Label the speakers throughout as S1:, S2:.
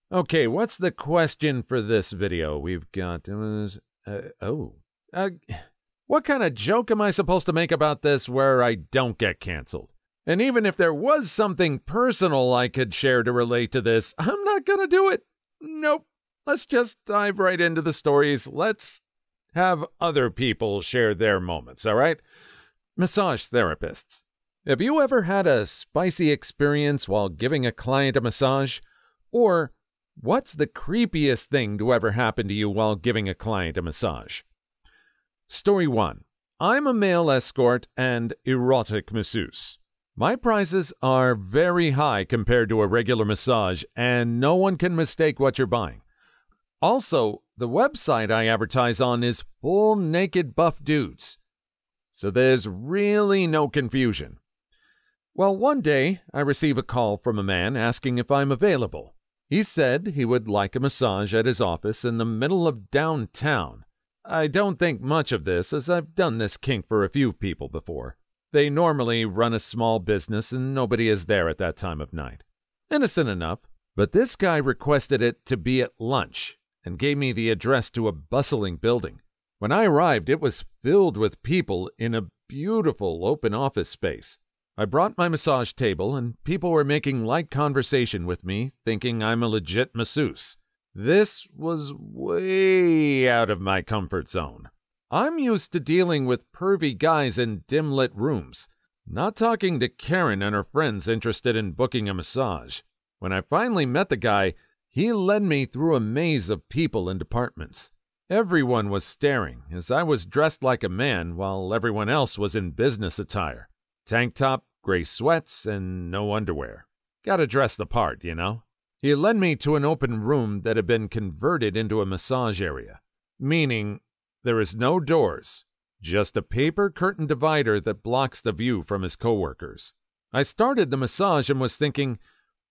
S1: Okay, what's the question for this video? We've got, what kind of joke am I supposed to make about this where I don't get canceled? And even if there was something personal I could share to relate to this, I'm not gonna do it. Nope. Let's just dive right into the stories. Let's have other people share their moments, all right? Massage therapists. Have you ever had a spicy experience while giving a client a massage? Or what's the creepiest thing to ever happen to you while giving a client a massage? Story 1. I'm a male escort and erotic masseuse. My prices are very high compared to a regular massage, and no one can mistake what you're buying. Also, the website I advertise on is full naked buff dudes. So there's really no confusion. Well, one day, I receive a call from a man asking if I'm available. He said he would like a massage at his office in the middle of downtown. I don't think much of this, as I've done this kink for a few people before. They normally run a small business and nobody is there at that time of night. Innocent enough, but this guy requested it to be at lunch and gave me the address to a bustling building. When I arrived, it was filled with people in a beautiful open office space. I brought my massage table and people were making light conversation with me, thinking I'm a legit masseuse. This was way out of my comfort zone. I'm used to dealing with pervy guys in dim-lit rooms, not talking to Karen and her friends interested in booking a massage. When I finally met the guy, he led me through a maze of people and departments. Everyone was staring, as I was dressed like a man while everyone else was in business attire. Tank top, gray sweats, and no underwear. Gotta dress the part, you know? He led me to an open room that had been converted into a massage area, meaning there is no doors, just a paper curtain divider that blocks the view from his coworkers. I started the massage and was thinking,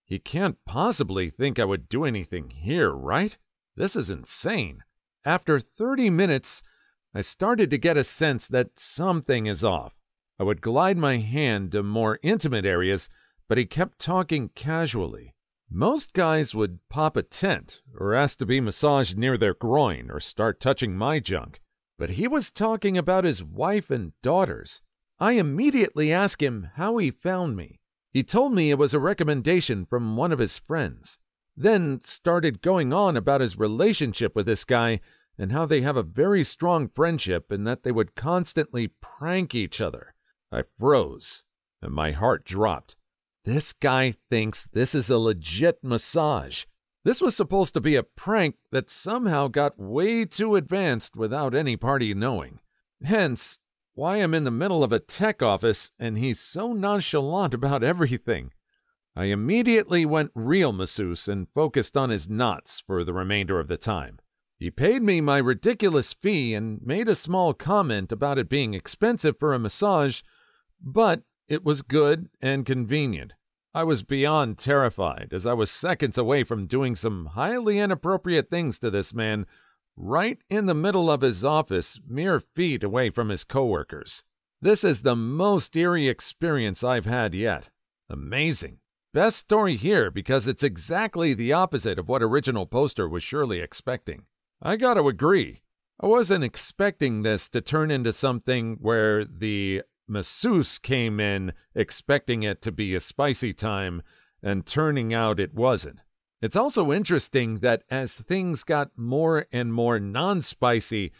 S1: he can't possibly think I would do anything here, right? This is insane. After 30 minutes, I started to get a sense that something is off. I would glide my hand to more intimate areas, but he kept talking casually. Most guys would pop a tent or ask to be massaged near their groin or start touching my junk. But he was talking about his wife and daughters. I immediately asked him how he found me. He told me it was a recommendation from one of his friends. Then started going on about his relationship with this guy and how they have a very strong friendship and that they would constantly prank each other. I froze and my heart dropped. This guy thinks this is a legit massage. This was supposed to be a prank that somehow got way too advanced without any party knowing. Hence, why I'm in the middle of a tech office and he's so nonchalant about everything. I immediately went real masseuse and focused on his knots for the remainder of the time. He paid me my ridiculous fee and made a small comment about it being expensive for a massage, but it was good and convenient. I was beyond terrified as I was seconds away from doing some highly inappropriate things to this man right in the middle of his office, mere feet away from his coworkers. This is the most eerie experience I've had yet. Amazing. Best story here because it's exactly the opposite of what original poster was surely expecting. I gotta agree. I wasn't expecting this to turn into something where the masseuse came in expecting it to be a spicy time, and turning out it wasn't. It's also interesting that as things got more and more non-spicy,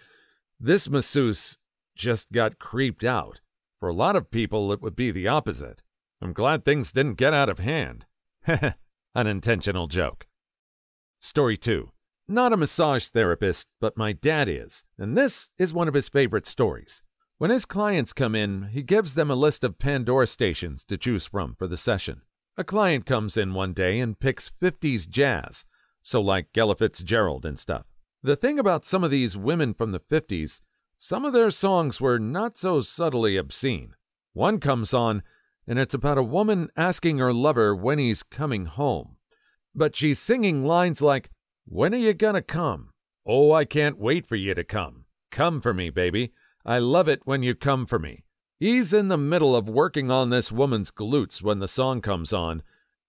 S1: this masseuse just got creeped out. For a lot of people, it would be the opposite. I'm glad things didn't get out of hand. Unintentional joke. Story 2. Not a massage therapist, but my dad is, and this is one of his favorite stories. When his clients come in, he gives them a list of Pandora stations to choose from for the session. A client comes in one day and picks 50s jazz, so like Ella Fitzgerald and stuff. The thing about some of these women from the 50s, some of their songs were not so subtly obscene. One comes on, and it's about a woman asking her lover when he's coming home. But she's singing lines like, "When are you gonna come? Oh, I can't wait for you to come. Come for me, baby. I love it when you come for me." He's in the middle of working on this woman's glutes when the song comes on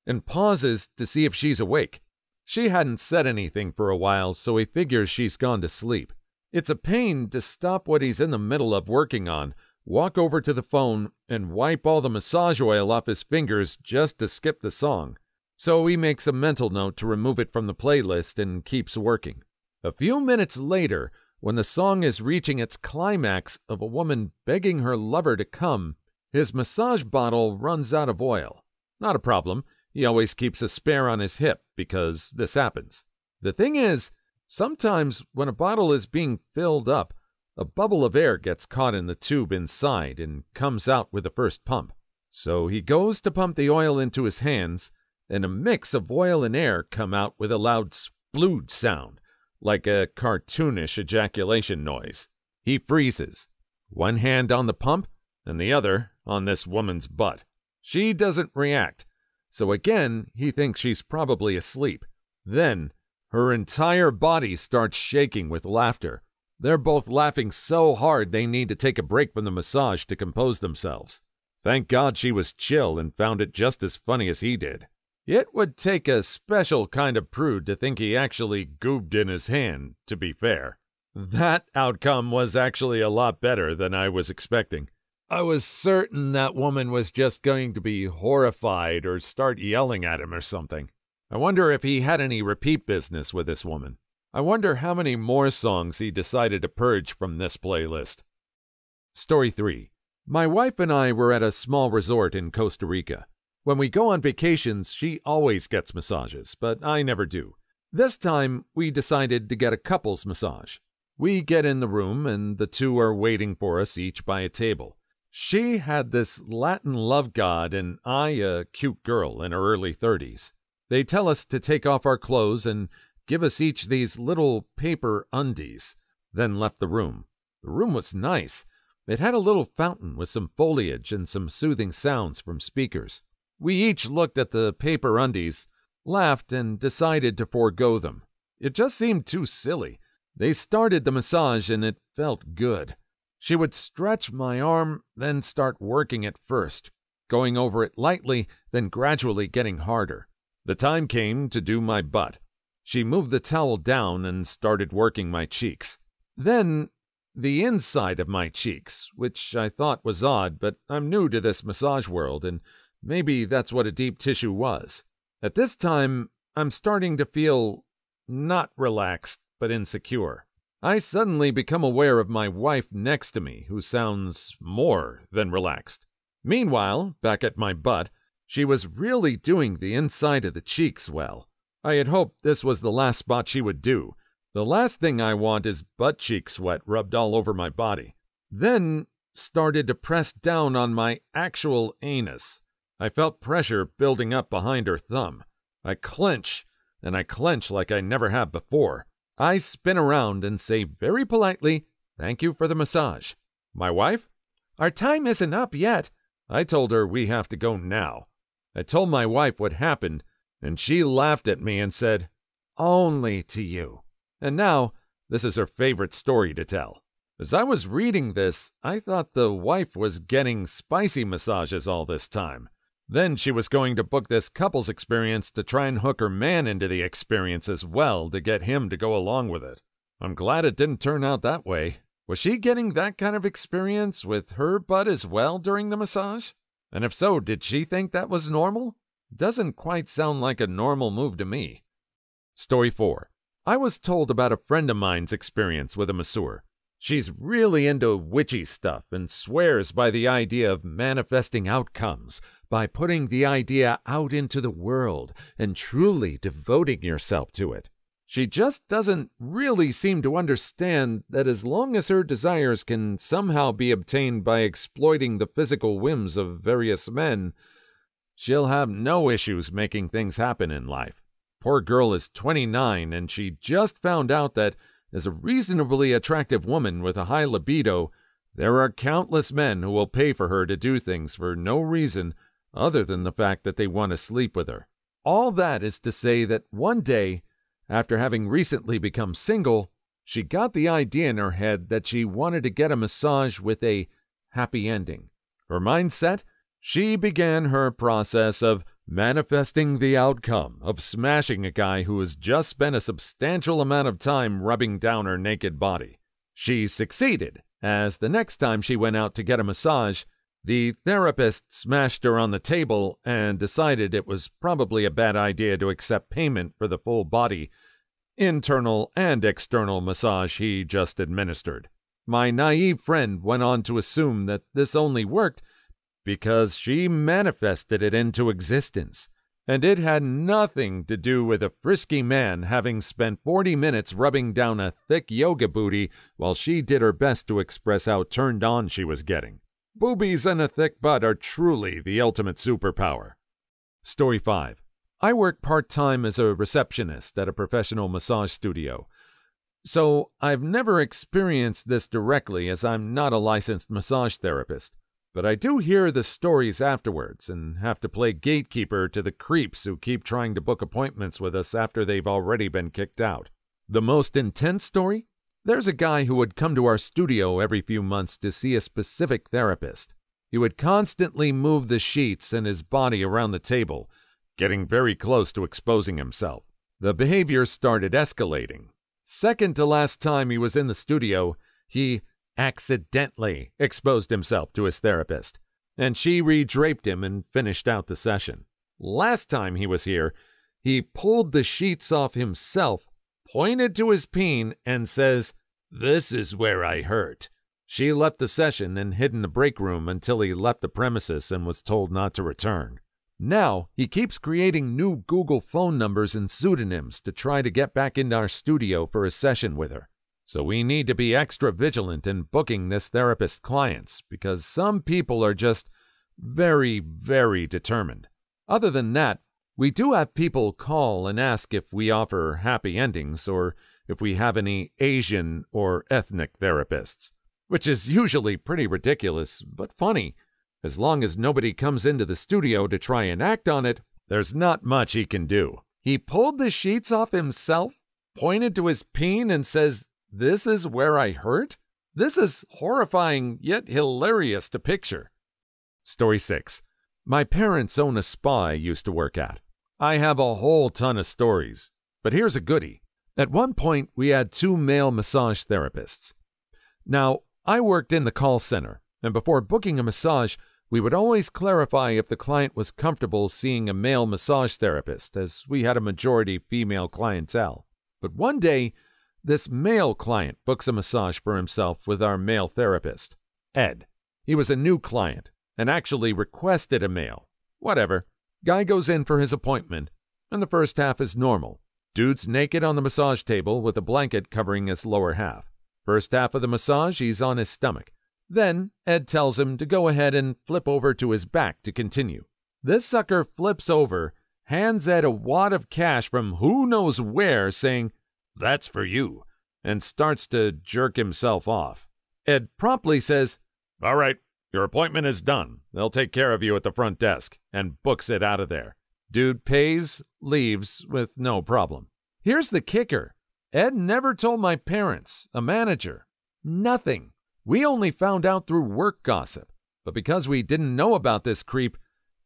S1: and pauses to see if she's awake. She hadn't said anything for a while, so he figures she's gone to sleep. It's a pain to stop what he's in the middle of working on, walk over to the phone, and wipe all the massage oil off his fingers just to skip the song. So he makes a mental note to remove it from the playlist and keeps working. A few minutes later, when the song is reaching its climax of a woman begging her lover to come, his massage bottle runs out of oil. Not a problem. He always keeps a spare on his hip because this happens. The thing is, sometimes when a bottle is being filled up, a bubble of air gets caught in the tube inside and comes out with the first pump. So he goes to pump the oil into his hands, and a mix of oil and air come out with a loud splooge sound, like a cartoonish ejaculation noise. He freezes, one hand on the pump and the other on this woman's butt. She doesn't react, so again he thinks she's probably asleep. Then her entire body starts shaking with laughter. They're both laughing so hard they need to take a break from the massage to compose themselves. Thank God she was chill and found it just as funny as he did. It would take a special kind of prude to think he actually goobed in his hand, to be fair. That outcome was actually a lot better than I was expecting. I was certain that woman was just going to be horrified or start yelling at him or something. I wonder if he had any repeat business with this woman. I wonder how many more songs he decided to purge from this playlist. Story 3. My wife and I were at a small resort in Costa Rica. When we go on vacations, she always gets massages, but I never do. This time, we decided to get a couples massage. We get in the room, and the two are waiting for us each by a table. She had this Latin love god, and I a cute girl in her early 30s. They tell us to take off our clothes and give us each these little paper undies, then left the room. The room was nice. It had a little fountain with some foliage and some soothing sounds from speakers. We each looked at the paper undies, laughed, and decided to forego them. It just seemed too silly. They started the massage and it felt good. She would stretch my arm, then start working it first, going over it lightly, then gradually getting harder. The time came to do my butt. She moved the towel down and started working my cheeks. Then the inside of my cheeks, which I thought was odd, but I'm new to this massage world, and maybe that's what a deep tissue was. At this time, I'm starting to feel not relaxed, but insecure. I suddenly become aware of my wife next to me, who sounds more than relaxed. Meanwhile, back at my butt, she was really doing the inside of the cheeks well. I had hoped this was the last spot she would do. The last thing I want is butt cheek sweat rubbed all over my body. Then started to press down on my actual anus. I felt pressure building up behind her thumb. I clench, and I clench like I never have before. I spin around and say very politely, "Thank you for the massage." My wife? "Our time isn't up yet." I told her we have to go now. I told my wife what happened, and she laughed at me and said, "Only to you." And now, this is her favorite story to tell. As I was reading this, I thought the wife was getting spicy massages all this time. Then she was going to book this couples experience to try and hook her man into the experience as well to get him to go along with it. I'm glad it didn't turn out that way. Was she getting that kind of experience with her butt as well during the massage? And if so, did she think that was normal? Doesn't quite sound like a normal move to me. Story 4. I was told about a friend of mine's experience with a masseur. She's really into witchy stuff and swears by the idea of manifesting outcomes, by putting the idea out into the world and truly devoting yourself to it. She just doesn't really seem to understand that as long as her desires can somehow be obtained by exploiting the physical whims of various men, she'll have no issues making things happen in life. Poor girl is 29, and she just found out that as a reasonably attractive woman with a high libido, there are countless men who will pay for her to do things for no reason other than the fact that they want to sleep with her. All that is to say that one day, after having recently become single, she got the idea in her head that she wanted to get a massage with a happy ending. Her mindset? She began her process of manifesting the outcome of smashing a guy who has just spent a substantial amount of time rubbing down her naked body. She succeeded, as the next time she went out to get a massage, the therapist smashed her on the table and decided it was probably a bad idea to accept payment for the full body, internal and external massage he just administered. My naive friend went on to assume that this only worked because she manifested it into existence, and it had nothing to do with a frisky man having spent 40 minutes rubbing down a thick yoga booty while she did her best to express how turned on she was getting. Boobies and a thick butt are truly the ultimate superpower. Story 5. I work part-time as a receptionist at a professional massage studio. So I've never experienced this directly, as I'm not a licensed massage therapist. But I do hear the stories afterwards and have to play gatekeeper to the creeps who keep trying to book appointments with us after they've already been kicked out. The most intense story? There's a guy who would come to our studio every few months to see a specific therapist. He would constantly move the sheets and his body around the table, getting very close to exposing himself. The behavior started escalating. Second to last time he was in the studio, he accidentally exposed himself to his therapist, and she redraped him and finished out the session. Last time he was here, he pulled the sheets off himself, pointed to his peen, and says, "This is where I hurt." She left the session and hid in the break room until he left the premises and was told not to return. Now, he keeps creating new Google phone numbers and pseudonyms to try to get back into our studio for a session with her. So we need to be extra vigilant in booking this therapist's clients, because some people are just very, very determined. Other than that, we do have people call and ask if we offer happy endings or if we have any Asian or ethnic therapists, which is usually pretty ridiculous, but funny. As long as nobody comes into the studio to try and act on it, there's not much he can do. He pulled the sheets off himself, pointed to his peen, and says, "This is where I hurt?" This is horrifying yet hilarious to picture. Story 6. My parents own a spa I used to work at. I have a whole ton of stories, but here's a goodie. At one point, we had 2 male massage therapists. Now, I worked in the call center, and before booking a massage, we would always clarify if the client was comfortable seeing a male massage therapist, as we had a majority female clientele. But one day, this male client books a massage for himself with our male therapist, Ed. He was a new client and actually requested a male. Whatever. Guy goes in for his appointment, and the first half is normal. Dude's naked on the massage table with a blanket covering his lower half. First half of the massage, he's on his stomach. Then, Ed tells him to go ahead and flip over to his back to continue. This sucker flips over, hands Ed a wad of cash from who knows where, saying, "That's for you," and starts to jerk himself off. Ed promptly says, "All right, your appointment is done. They'll take care of you at the front desk," and books it out of there. Dude pays, leaves with no problem. Here's the kicker. Ed never told my parents, a manager. Nothing. We only found out through work gossip. But because we didn't know about this creep,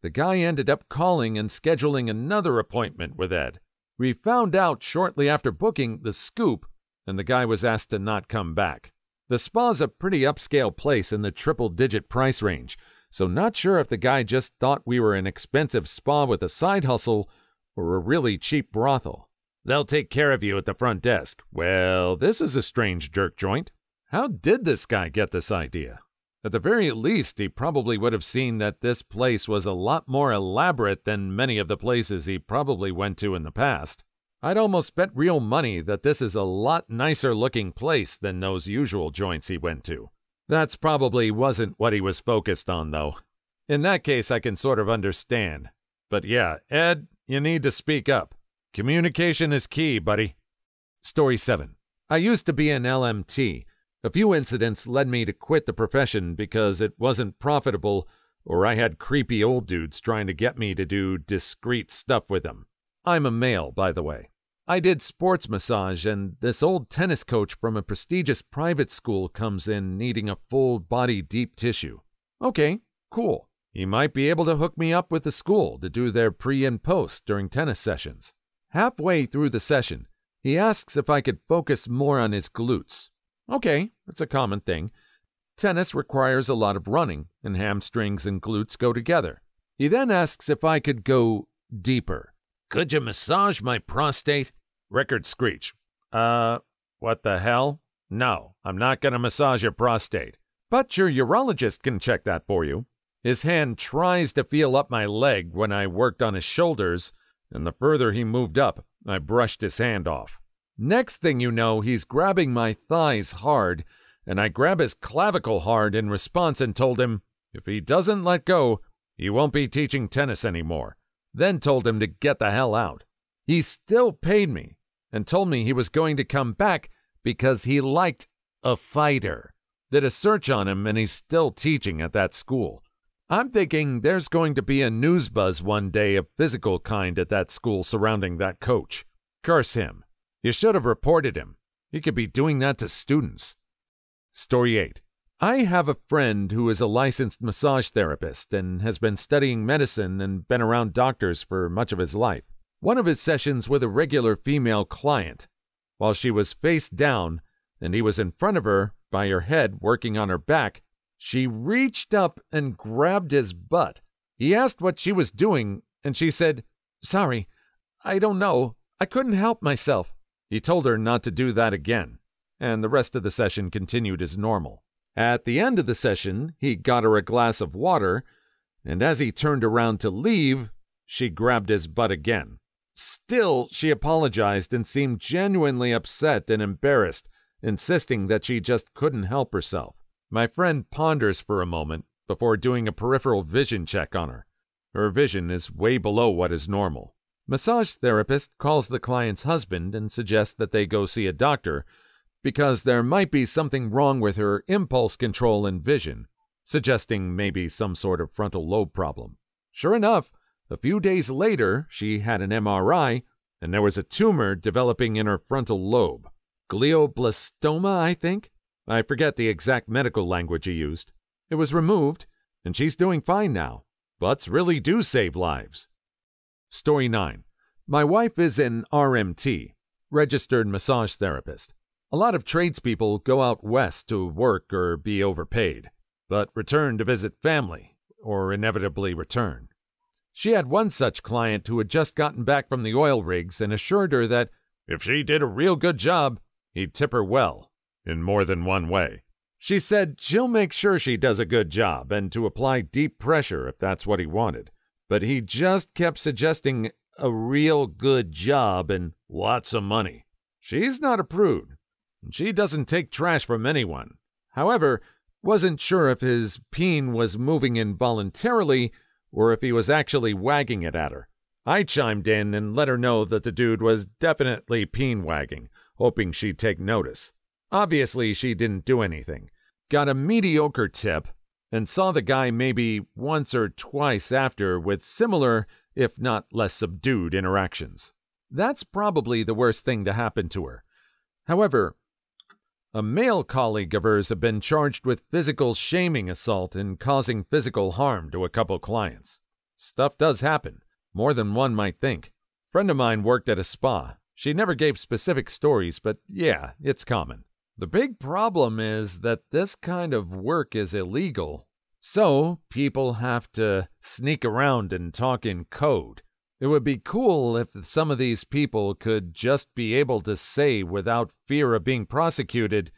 S1: the guy ended up calling and scheduling another appointment with Ed. We found out shortly after booking the scoop, and the guy was asked to not come back. The spa's a pretty upscale place in the triple-digit price range, so not sure if the guy just thought we were an expensive spa with a side hustle or a really cheap brothel. They'll take care of you at the front desk. Well, this is a strange jerk joint. How did this guy get this idea? At the very least, he probably would have seen that this place was a lot more elaborate than many of the places he probably went to in the past. I'd almost bet real money that this is a lot nicer looking place than those usual joints he went to. That's probably wasn't what he was focused on, though. In that case, I can sort of understand. But yeah, Ed, you need to speak up. Communication is key, buddy. Story 7. I used to be an LMT. A few incidents led me to quit the profession because it wasn't profitable, or I had creepy old dudes trying to get me to do discreet stuff with them. I'm a male, by the way. I did sports massage, and this old tennis coach from a prestigious private school comes in needing a full-body deep tissue. Okay, cool. He might be able to hook me up with the school to do their pre and post during tennis sessions. Halfway through the session, he asks if I could focus more on his glutes. Okay, it's a common thing. Tennis requires a lot of running, and hamstrings and glutes go together. He then asks if I could go deeper. Could you massage my prostate? Record screech. What the hell? No, I'm not going to massage your prostate. But your urologist can check that for you. His hand tries to feel up my leg when I worked on his shoulders, and the further he moved up, I brushed his hand off. Next thing you know, he's grabbing my thighs hard, and I grab his clavicle hard in response and told him, if he doesn't let go, he won't be teaching tennis anymore. Then told him to get the hell out. He still paid me and told me he was going to come back because he liked a fighter. Did a search on him and he's still teaching at that school. I'm thinking there's going to be a news buzz one day of physical kind at that school surrounding that coach. Curse him. You should have reported him. He could be doing that to students. Story 8. I have a friend who is a licensed massage therapist and has been studying medicine and been around doctors for much of his life. One of his sessions with a regular female client, while she was face down and he was in front of her by her head working on her back, she reached up and grabbed his butt. He asked what she was doing, and she said, "Sorry, I don't know. I couldn't help myself." He told her not to do that again, and the rest of the session continued as normal. At the end of the session, he got her a glass of water, and as he turned around to leave, she grabbed his butt again. Still, she apologized and seemed genuinely upset and embarrassed, insisting that she just couldn't help herself. My friend ponders for a moment before doing a peripheral vision check on her. Her vision is way below what is normal. Massage therapist calls the client's husband and suggests that they go see a doctor because there might be something wrong with her impulse control and vision, suggesting maybe some sort of frontal lobe problem. Sure enough, a few days later, she had an MRI, and there was a tumor developing in her frontal lobe. Glioblastoma, I think? I forget the exact medical language he used. It was removed, and she's doing fine now. Butts really do save lives. Story 9. My wife is an RMT, registered massage therapist. A lot of tradespeople go out west to work or be overpaid, but return to visit family, or inevitably return. She had one such client who had just gotten back from the oil rigs and assured her that if she did a real good job, he'd tip her well, in more than one way. She said she'll make sure she does a good job and to apply deep pressure if that's what he wanted, but he just kept suggesting a real good job and lots of money. She's not a prude, and she doesn't take trash from anyone. However, wasn't sure if his peen was moving involuntarily or if he was actually wagging it at her. I chimed in and let her know that the dude was definitely peen wagging, hoping she'd take notice. Obviously, she didn't do anything, got a mediocre tip, and saw the guy maybe once or twice after with similar, if not less subdued, interactions. That's probably the worst thing to happen to her. However, a male colleague of hers had been charged with physical shaming assault and causing physical harm to a couple clients. Stuff does happen, more than one might think. A friend of mine worked at a spa. She never gave specific stories, but yeah, it's common. The big problem is that this kind of work is illegal, so people have to sneak around and talk in code. It would be cool if some of these people could just be able to say without fear of being prosecuted,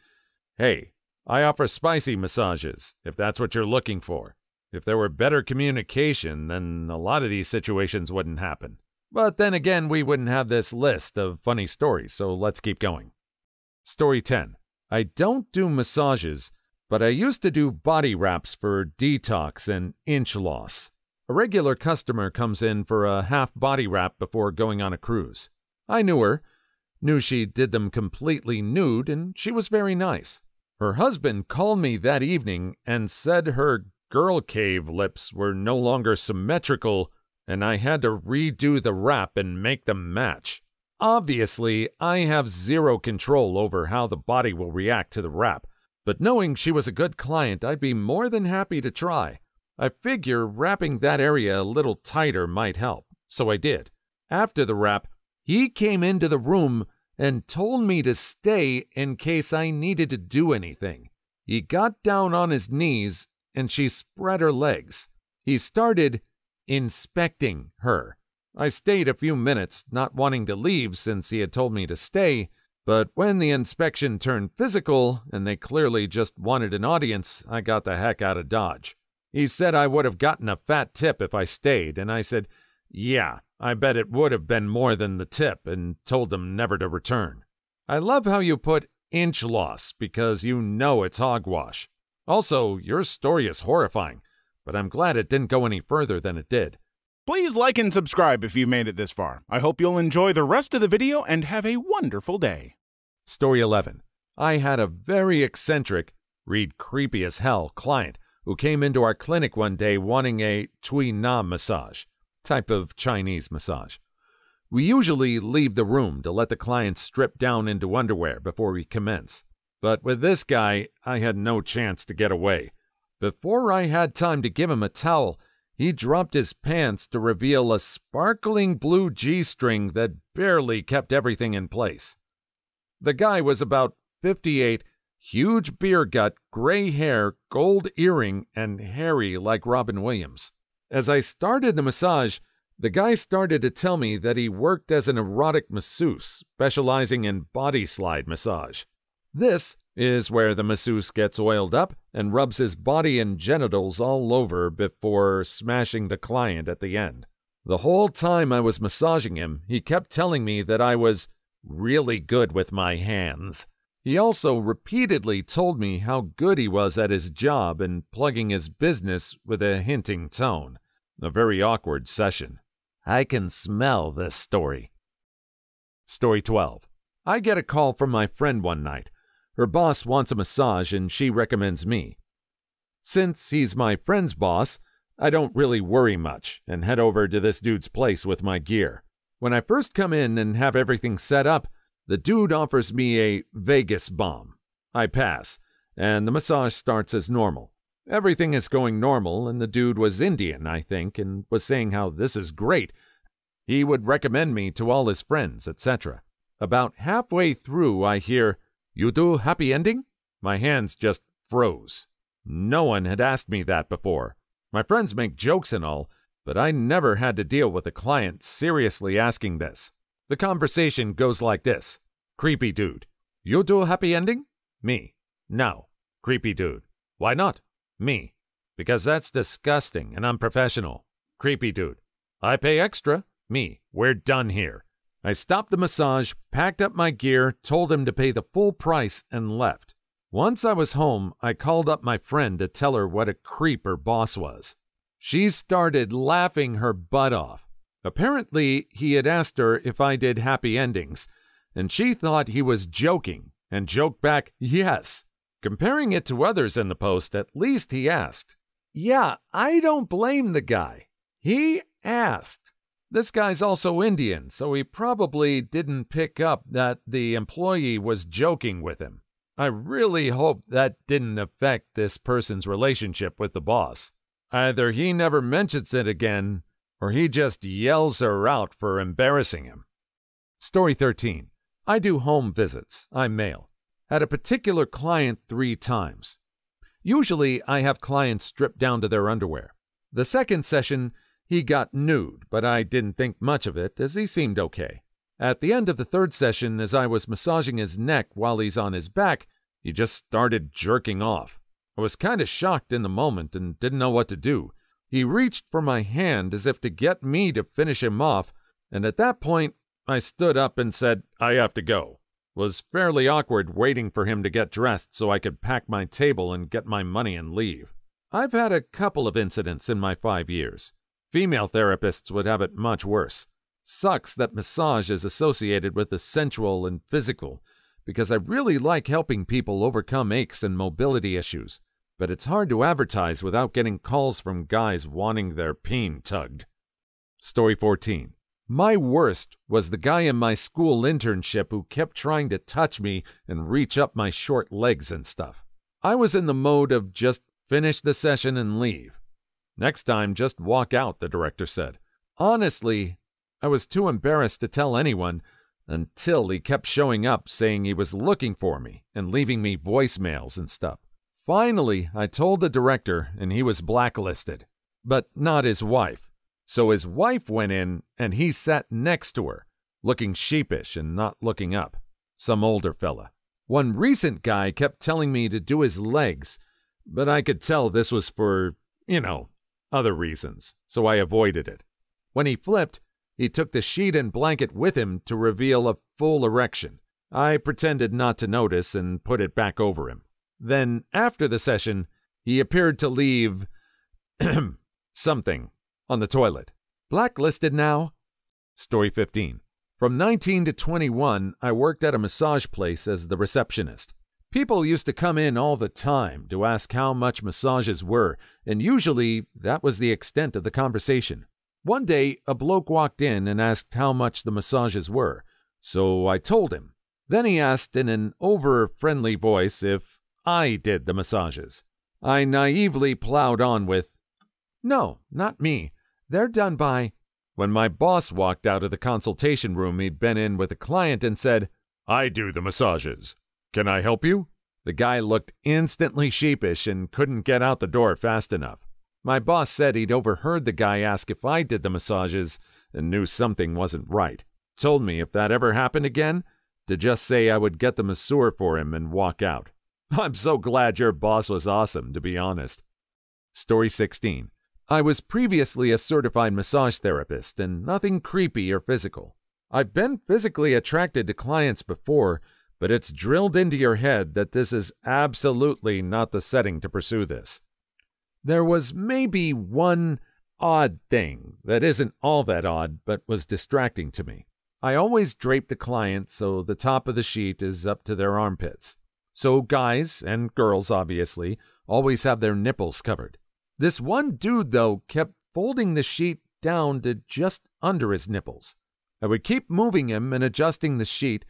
S1: "Hey, I offer spicy massages, if that's what you're looking for." If there were better communication, then a lot of these situations wouldn't happen. But then again, we wouldn't have this list of funny stories, so let's keep going. Story 10. I don't do massages, but I used to do body wraps for detox and inch loss. A regular customer comes in for a half body wrap before going on a cruise. I knew her, knew she did them completely nude, and she was very nice. Her husband called me that evening and said her girl cave lips were no longer symmetrical, and I had to redo the wrap and make them match. Obviously, I have zero control over how the body will react to the wrap, but knowing she was a good client, I'd be more than happy to try. I figure wrapping that area a little tighter might help, so I did. After the wrap, he came into the room and told me to stay in case I needed to do anything. He got down on his knees and she spread her legs. He started inspecting her. I stayed a few minutes, not wanting to leave since he had told me to stay, but when the inspection turned physical and they clearly just wanted an audience, I got the heck out of Dodge. He said I would have gotten a fat tip if I stayed, and I said, yeah, I bet it would have been more than the tip, and told him never to return. I love how you put inch loss because you know it's hogwash. Also, your story is horrifying, but I'm glad it didn't go any further than it did.
S2: Please like and subscribe if you made it this far. I hope you'll enjoy the rest of the video and have a wonderful day.
S1: Story 11. I had a very eccentric, read creepy as hell, client who came into our clinic one day wanting a Tui Na massage, type of Chinese massage. We usually leave the room to let the client strip down into underwear before we commence. But with this guy, I had no chance to get away. Before I had time to give him a towel, he dropped his pants to reveal a sparkling blue G-string that barely kept everything in place. The guy was about 58, huge beer gut, gray hair, gold earring, and hairy like Robin Williams. As I started the massage, the guy started to tell me that he worked as an erotic masseuse, specializing in body slide massage. This is where the masseuse gets oiled up and rubs his body and genitals all over before smashing the client at the end. The whole time I was massaging him, he kept telling me that I was really good with my hands. He also repeatedly told me how good he was at his job and plugging his business with a hinting tone. A very awkward session. I can smell this story. Story 12. I get a call from my friend one night. Her boss wants a massage and she recommends me. Since he's my friend's boss, I don't really worry much and head over to this dude's place with my gear. When I first come in and have everything set up, the dude offers me a Vegas bomb. I pass, and the massage starts as normal. Everything is going normal, and the dude was Indian, I think, and was saying how this is great. He would recommend me to all his friends, etc. About halfway through, I hear, "You do happy ending?" My hands just froze. No one had asked me that before. My friends make jokes and all, but I never had to deal with a client seriously asking this. The conversation goes like this. Creepy dude. "You do happy ending?" Me. "No." Creepy dude. "Why not?" Me. "Because that's disgusting and unprofessional." Creepy dude. "I pay extra." Me. "We're done here." I stopped the massage, packed up my gear, told him to pay the full price, and left. Once I was home, I called up my friend to tell her what a creep her boss was. She started laughing her butt off. Apparently, he had asked her if I did happy endings, and she thought he was joking, and joked back, "Yes." Comparing it to others in the post, at least he asked. Yeah, I don't blame the guy. He asked. This guy's also Indian, so he probably didn't pick up that the employee was joking with him. I really hope that didn't affect this person's relationship with the boss. Either he never mentions it again, or he just yells her out for embarrassing him. Story 13. I do home visits. I'm male. Had a particular client 3 times. Usually, I have clients stripped down to their underwear. The second session, he got nude, but I didn't think much of it, as he seemed okay. At the end of the third session, as I was massaging his neck while he's on his back, he just started jerking off. I was kind of shocked in the moment and didn't know what to do. He reached for my hand as if to get me to finish him off, and at that point, I stood up and said, "I have to go." Was fairly awkward waiting for him to get dressed so I could pack my table and get my money and leave. I've had a couple of incidents in my 5 years. Female therapists would have it much worse. Sucks that massage is associated with the sensual and physical, because I really like helping people overcome aches and mobility issues, but it's hard to advertise without getting calls from guys wanting their peen tugged. Story 14. My worst was the guy in my school internship who kept trying to touch me and reach up my short legs and stuff. I was in the mode of just finish the session and leave. Next time, just walk out, the director said. Honestly, I was too embarrassed to tell anyone until he kept showing up saying he was looking for me and leaving me voicemails and stuff. Finally, I told the director and he was blacklisted, but not his wife. So his wife went in and he sat next to her, looking sheepish and not looking up. Some older fella. One recent guy kept telling me to do his legs, but I could tell this was for, other reasons, so I avoided it. When he flipped, he took the sheet and blanket with him to reveal a full erection. I pretended not to notice and put it back over him. Then, after the session, he appeared to leave something on the toilet. Blacklisted now? Story 15. From 19 to 21, I worked at a massage place as the receptionist. People used to come in all the time to ask how much massages were, and usually that was the extent of the conversation. One day, a bloke walked in and asked how much the massages were, so I told him. Then he asked in an over-friendly voice if I did the massages. I naively plowed on with, "No, not me. They're done by—" when my boss walked out of the consultation room he'd been in with a client and said, "I do the massages. Can I help you?" The guy looked instantly sheepish and couldn't get out the door fast enough. My boss said he'd overheard the guy ask if I did the massages and knew something wasn't right. Told me if that ever happened again, to just say I would get the masseur for him and walk out. I'm so glad your boss was awesome, to be honest. Story 16. I was previously a certified massage therapist and nothing creepy or physical. I've been physically attracted to clients before, but it's drilled into your head that this is absolutely not the setting to pursue this. There was maybe one odd thing that isn't all that odd, but was distracting to me. I always drape the client so the top of the sheet is up to their armpits. So guys, and girls obviously, always have their nipples covered. This one dude, though, kept folding the sheet down to just under his nipples. I would keep moving him and adjusting the sheet,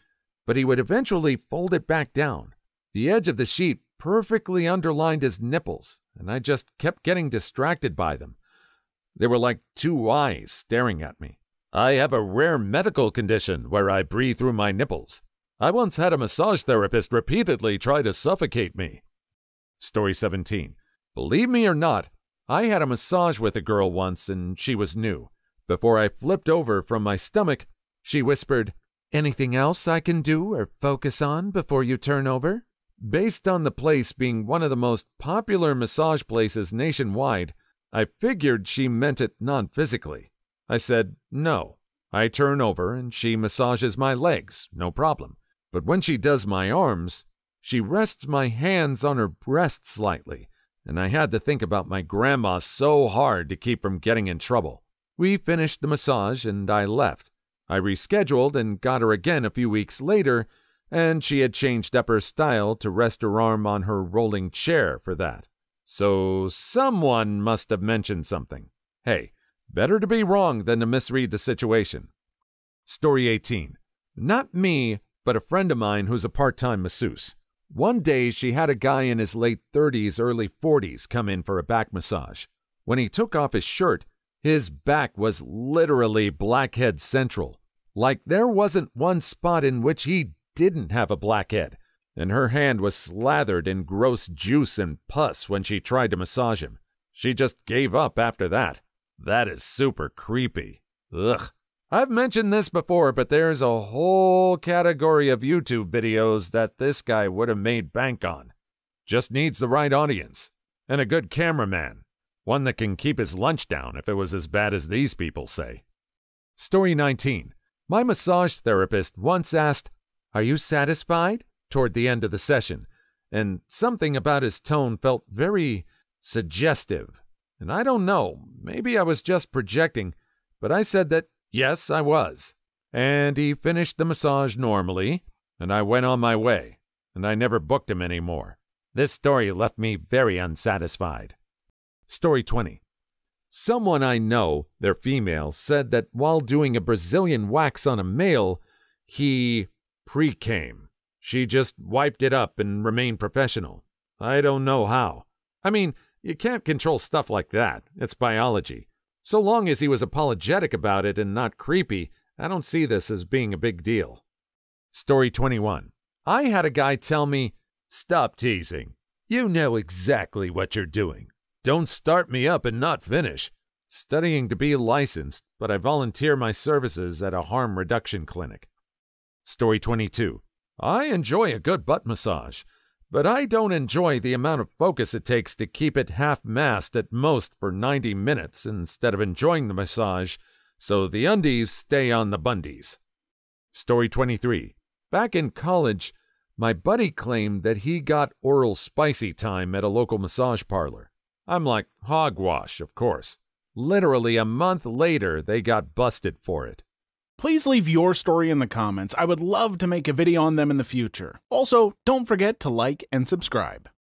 S1: but he would eventually fold it back down. The edge of the sheet perfectly underlined his nipples, and I just kept getting distracted by them. They were like two eyes staring at me. I have a rare medical condition where I breathe through my nipples. I once had a massage therapist repeatedly try to suffocate me. Story 17. Believe me or not, I had a massage with a girl once and she was new. Before I flipped over from my stomach, she whispered, "Anything else I can do or focus on before you turn over?" Based on the place being one of the most popular massage places nationwide, I figured she meant it non-physically. I said, "No. I turn over and she massages my legs, no problem. But when she does my arms, she rests my hands on her breast slightly, and I had to think about my grandma so hard to keep from getting in trouble." We finished the massage and I left. I rescheduled and got her again a few weeks later, and she had changed up her style to rest her arm on her rolling chair for that. So someone must have mentioned something. Hey, better to be wrong than to misread the situation. Story 18. Not me, but a friend of mine who's a part-time masseuse. One day she had a guy in his late 30s, early 40s come in for a back massage. When he took off his shirt, his back was literally blackhead central. Like there wasn't one spot in which he didn't have a blackhead, and her hand was slathered in gross juice and pus when she tried to massage him. She just gave up after that. That is super creepy. Ugh. I've mentioned this before, but there's a whole category of YouTube videos that this guy would have made bank on. Just needs the right audience. And a good cameraman. One that can keep his lunch down if it was as bad as these people say. Story 19. My massage therapist once asked, "Are you satisfied?" toward the end of the session, and something about his tone felt very suggestive. And I don't know, maybe I was just projecting, but I said that yes, I was. And he finished the massage normally, and I went on my way, and I never booked him anymore. This story left me very unsatisfied. Story 20. Someone I know, they're female, said that while doing a Brazilian wax on a male, he pre-came. She just wiped it up and remained professional. I don't know how. I mean, You can't control stuff like that. It's biology. So long as he was apologetic about it and not creepy, I don't see this as being a big deal. Story 21. I had a guy tell me, "Stop teasing. You know exactly what you're doing. Don't start me up and not finish." Studying to be licensed, but I volunteer my services at a harm reduction clinic. Story 22. I enjoy a good butt massage, but I don't enjoy the amount of focus it takes to keep it half-mast at most for 90 minutes instead of enjoying the massage, so the undies stay on the bundies. Story 23. Back in college, my buddy claimed that he got oral spicy time at a local massage parlor. I'm like, hogwash, of course. Literally a month later, they got busted for it.
S2: Please leave your story in the comments. I would love to make a video on them in the future. Also, don't forget to like and subscribe.